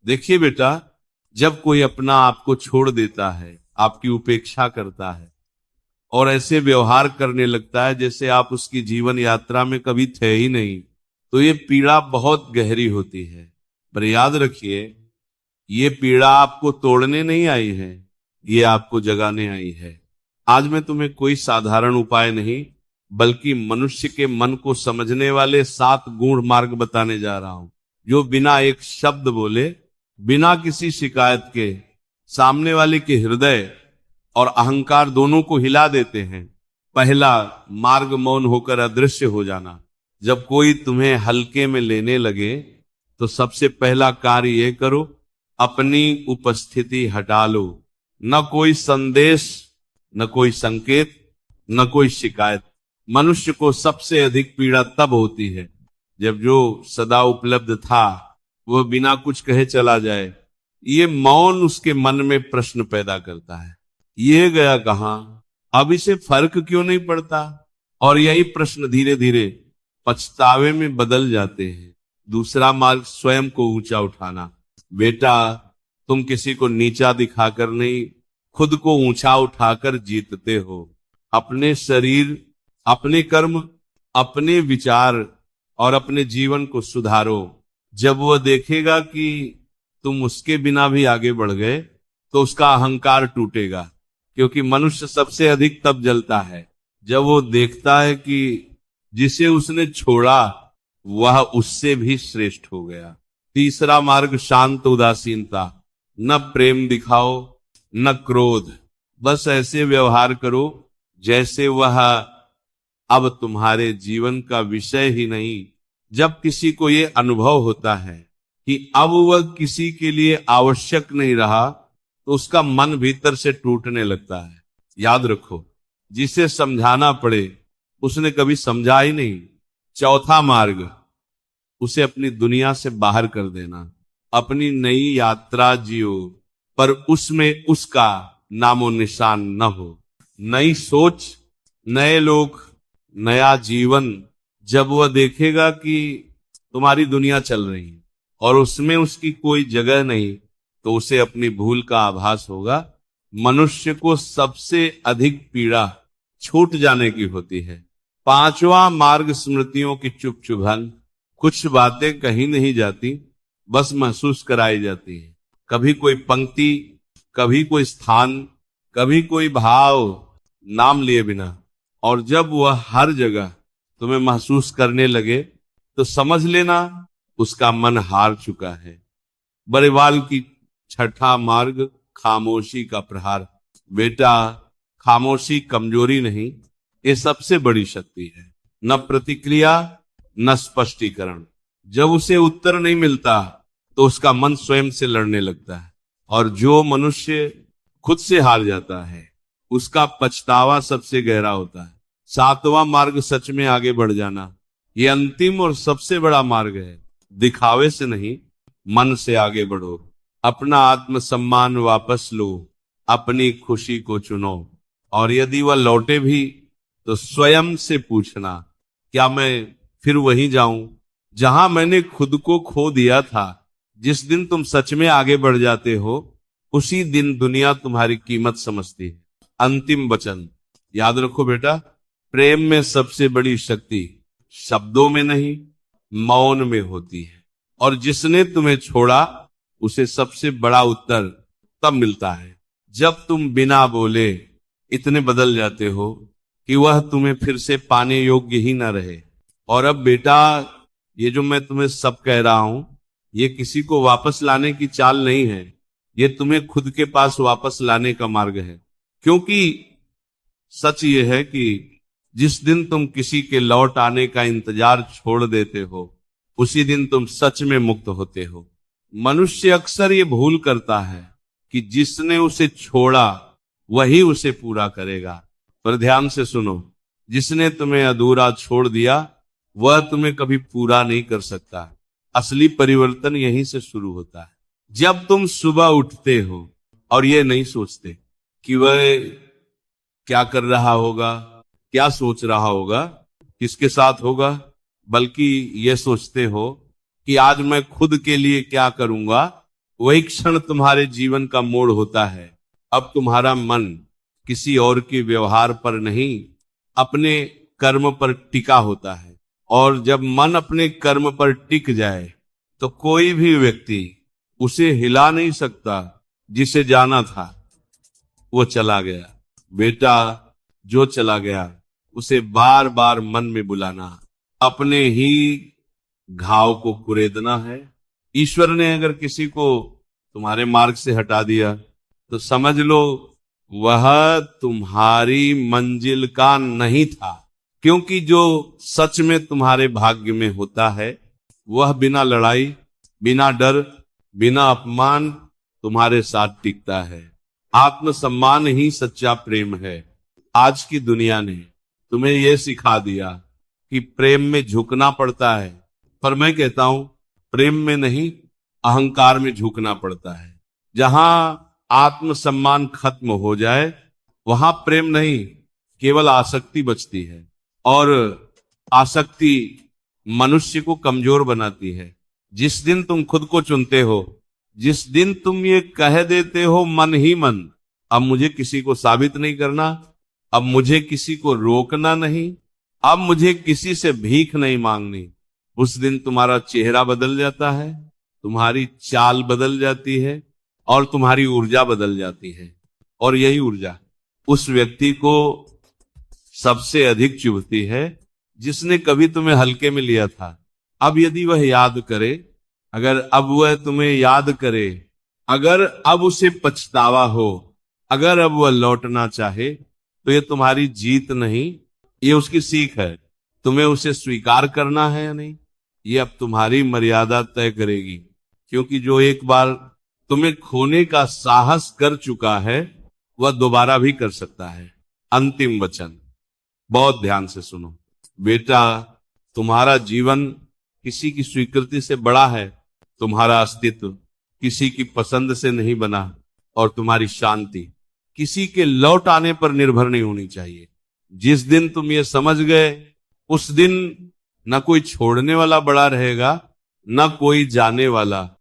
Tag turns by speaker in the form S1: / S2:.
S1: देखिए बेटा, जब कोई अपना आपको छोड़ देता है, आपकी उपेक्षा करता है और ऐसे व्यवहार करने लगता है जैसे आप उसकी जीवन यात्रा में कभी थे ही नहीं, तो ये पीड़ा बहुत गहरी होती है। पर याद रखिए, ये पीड़ा आपको तोड़ने नहीं आई है, ये आपको जगाने आई है। आज मैं तुम्हें कोई साधारण उपाय नहीं, बल्कि मनुष्य के मन को समझने वाले 7 गूढ़ मार्ग बताने जा रहा हूं, जो बिना एक शब्द बोले, बिना किसी शिकायत के, सामने वाले के हृदय और अहंकार दोनों को हिला देते हैं। पहला मार्ग, मौन होकर अदृश्य हो जाना। जब कोई तुम्हें हल्के में लेने लगे तो सबसे पहला कार्य ये करो, अपनी उपस्थिति हटा लो। न कोई संदेश, न कोई संकेत, न कोई शिकायत। मनुष्य को सबसे अधिक पीड़ा तब होती है जब जो सदा उपलब्ध था वह बिना कुछ कहे चला जाए। ये मौन उसके मन में प्रश्न पैदा करता है, ये गया कहां, अब इसे फर्क क्यों नहीं पड़ता। और यही प्रश्न धीरे धीरे पछतावे में बदल जाते हैं। दूसरा मार्ग, स्वयं को ऊंचा उठाना। बेटा, तुम किसी को नीचा दिखाकर नहीं, खुद को ऊंचा उठाकर जीतते हो। अपने शरीर, अपने कर्म, अपने विचार और अपने जीवन को सुधारो। जब वह देखेगा कि तुम उसके बिना भी आगे बढ़ गए तो उसका अहंकार टूटेगा, क्योंकि मनुष्य सबसे अधिक तब जलता है जब वो देखता है कि जिसे उसने छोड़ा वह उससे भी श्रेष्ठ हो गया। तीसरा मार्ग, शांत उदासीनता। न प्रेम दिखाओ, न क्रोध, बस ऐसे व्यवहार करो जैसे वह अब तुम्हारे जीवन का विषय ही नहीं। जब किसी को ये अनुभव होता है कि अब वह किसी के लिए आवश्यक नहीं रहा, तो उसका मन भीतर से टूटने लगता है। याद रखो, जिसे समझाना पड़े उसने कभी समझा ही नहीं। चौथा मार्ग, उसे अपनी दुनिया से बाहर कर देना। अपनी नई यात्रा जियो, पर उसमें उसका नामो निशान न हो। नई सोच, नए लोग, नया जीवन। जब वह देखेगा कि तुम्हारी दुनिया चल रही है और उसमें उसकी कोई जगह नहीं, तो उसे अपनी भूल का आभास होगा। मनुष्य को सबसे अधिक पीड़ा छूट जाने की होती है। पांचवा मार्ग, स्मृतियों की चुप चुभन। कुछ बातें कही नहीं जाती, बस महसूस कराई जाती है। कभी कोई पंक्ति, कभी कोई स्थान, कभी कोई भाव, नाम लिए बिना। और जब वह हर जगह तुम्हें महसूस करने लगे तो समझ लेना उसका मन हार चुका है। बरेवाल की छठा मार्ग, खामोशी का प्रहार। बेटा, खामोशी कमजोरी नहीं, ये सबसे बड़ी शक्ति है। न प्रतिक्रिया, न स्पष्टीकरण। जब उसे उत्तर नहीं मिलता तो उसका मन स्वयं से लड़ने लगता है। और जो मनुष्य खुद से हार जाता है उसका पछतावा सबसे गहरा होता है। सातवां मार्ग, सच में आगे बढ़ जाना। ये अंतिम और सबसे बड़ा मार्ग है। दिखावे से नहीं, मन से आगे बढ़ो। अपना आत्मसम्मान वापस लो, अपनी खुशी को चुनो। और यदि वह लौटे भी तो स्वयं से पूछना, क्या मैं फिर वहीं जाऊं जहां मैंने खुद को खो दिया था। जिस दिन तुम सच में आगे बढ़ जाते हो, उसी दिन दुनिया तुम्हारी कीमत समझती है। अंतिम वचन याद रखो बेटा, प्रेम में सबसे बड़ी शक्ति शब्दों में नहीं, मौन में होती है। और जिसने तुम्हें छोड़ा उसे सबसे बड़ा उत्तर तब मिलता है जब तुम बिना बोले इतने बदल जाते हो कि वह तुम्हें फिर से पाने योग्य ही ना रहे। और अब बेटा, ये जो मैं तुम्हें सब कह रहा हूं, ये किसी को वापस लाने की चाल नहीं है, ये तुम्हें खुद के पास वापस लाने का मार्ग है। क्योंकि सच ये है कि जिस दिन तुम किसी के लौट आने का इंतजार छोड़ देते हो, उसी दिन तुम सच में मुक्त होते हो। मनुष्य अक्सर ये भूल करता है कि जिसने उसे छोड़ा वही उसे पूरा करेगा। पर ध्यान से सुनो, जिसने तुम्हें अधूरा छोड़ दिया वह तुम्हें कभी पूरा नहीं कर सकता। असली परिवर्तन यहीं से शुरू होता है। जब तुम सुबह उठते हो और ये नहीं सोचते कि वह क्या कर रहा होगा, क्या सोच रहा होगा, किसके साथ होगा, बल्कि ये सोचते हो कि आज मैं खुद के लिए क्या करूंगा वही क्षण तुम्हारे जीवन का मोड़ होता है। अब तुम्हारा मन किसी और के व्यवहार पर नहीं, अपने कर्म पर टिका होता है। और जब मन अपने कर्म पर टिक जाए तो कोई भी व्यक्ति उसे हिला नहीं सकता। जिसे जाना था वो चला गया। बेटा, जो चला गया उसे बार बार मन में बुलाना, अपने ही घाव को कुरेदना है। ईश्वर ने अगर किसी को तुम्हारे मार्ग से हटा दिया तो समझ लो वह तुम्हारी मंजिल का नहीं था। क्योंकि जो सच में तुम्हारे भाग्य में होता है वह बिना लड़ाई, बिना डर, बिना अपमान तुम्हारे साथ टिकता है। आत्मसम्मान ही सच्चा प्रेम है। आज की दुनिया ने तुम्हें यह सिखा दिया कि प्रेम में झुकना पड़ता है, पर मैं कहता हूं प्रेम में नहीं, अहंकार में झुकना पड़ता है। जहां आत्मसम्मान खत्म हो जाए वहां प्रेम नहीं, केवल आसक्ति बचती है। और आसक्ति मनुष्य को कमजोर बनाती है। जिस दिन तुम खुद को चुनते हो, जिस दिन तुम ये कह देते हो मन ही मन, अब मुझे किसी को साबित नहीं करना, अब मुझे किसी को रोकना नहीं, अब मुझे किसी से भीख नहीं मांगनी, उस दिन तुम्हारा चेहरा बदल जाता है, तुम्हारी चाल बदल जाती है और तुम्हारी ऊर्जा बदल जाती है। और यही ऊर्जा उस व्यक्ति को सबसे अधिक चुभती है जिसने कभी तुम्हें हल्के में लिया था। अब यदि वह याद करे, अगर अब वह तुम्हें याद करे, अगर अब उसे पछतावा हो, अगर अब वह लौटना चाहे, तो ये तुम्हारी जीत नहीं, ये उसकी सीख है। तुम्हें उसे स्वीकार करना है या नहीं, ये अब तुम्हारी मर्यादा तय करेगी। क्योंकि जो एक बार तुम्हें खोने का साहस कर चुका है वह दोबारा भी कर सकता है। अंतिम वचन बहुत ध्यान से सुनो। बेटा, तुम्हारा जीवन किसी की स्वीकृति से बड़ा है, तुम्हारा अस्तित्व किसी की पसंद से नहीं बना, और तुम्हारी शांति किसी के लौट आने पर निर्भर नहीं होनी चाहिए। जिस दिन तुम ये समझ गए उस दिन न कोई छोड़ने वाला बड़ा रहेगा, न कोई जाने वाला।